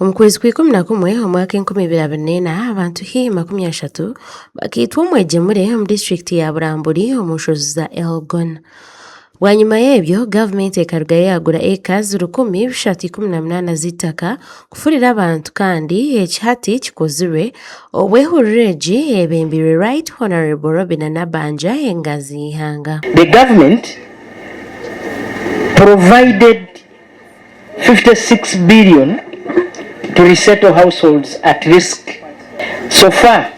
Omukwezi kwa 11 omwaka 2024 abantu hima 30 bakiitwa omwejemure mu district ya Buramburi omushozi za Elgon. Bwanyuma y'ebyo Gavumenti ekarugayo yagura acres 118 z'itaka kufurira abantu kandi ekihati kikozirwe obwehururegi ebembirwe Right Honorable Robin Nabanja engazi ihanga. The government provided 56 billion to resettle households at risk. So far,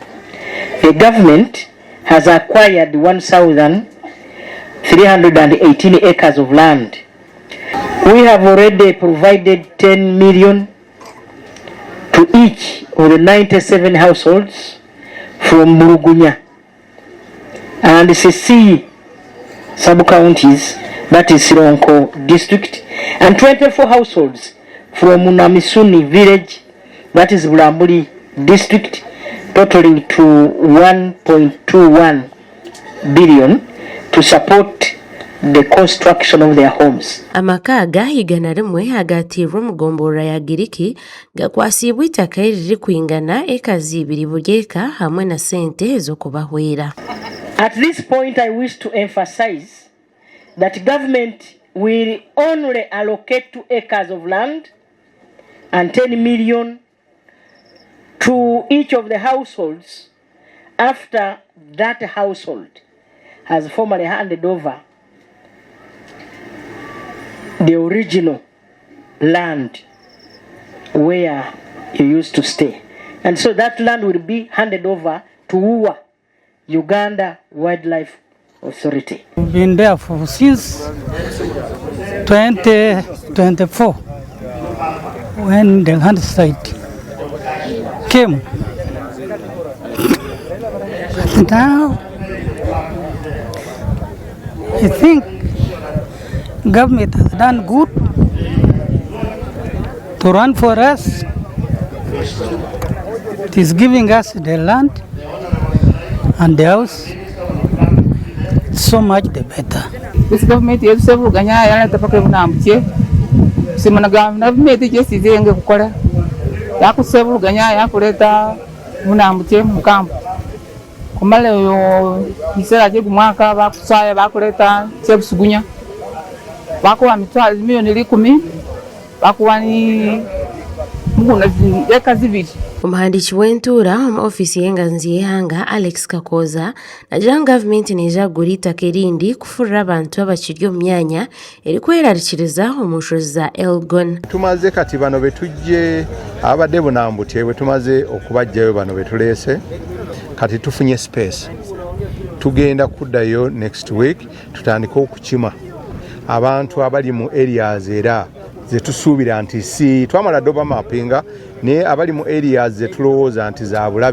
the government has acquired 1,318 acres of land. We have already provided 10 million to each of the 97 households from Murugunya and CC sub-counties, that is Sironko district, and 24 households from Munamisuni village, that is Buramburi district, totaling to 1.21 billion to support the construction of their homes. Amaka gahigana rimwe hagatirwa mugombora ya Giriki gakwasibwa itaka riri kwingana ekazi 2 bugeka hamwe na sente zo kubahwera. At this point I wish to emphasize that government will only allocate 2 acres of land and 10 million to each of the households after that household has formally handed over the original land where you used to stay. And so that land will be handed over to UWA, Uganda Wildlife Authority. We've been there since 2024 when the landslide came. But now I think government has done good to run for us. It is giving us the land and the house. So much the better. This government is so good. I am talking about Amaka. Simana government is just saying that kukora. Ya kusevu ganya ya kuleta Amaka mukamp. Kumale yo isera je kumwaka bakusaya bakuleta sebusugunya. Bakuwa mitwalo milioni 10. Bakuwani muguna eka 2. Umuhandiki w'entura mu ofisi y'enganzi y'ihanga Alex Kakoza nagira Gavumenti nejagura itaka erindi kufurira abantu abakiri mu myanya eri kwerarikiriza omushozi za Elgon. Tumaze kati bano betujje abadde bunambutye bwe tumaze okubajjayo bano betulese kati tufunye space. Tugenda kuddayo next week tutandika okukima abantu abali mu areas era zetusuubira nti si twamala doba mapinga ne abali mu areas zetulowooza nti za bulabe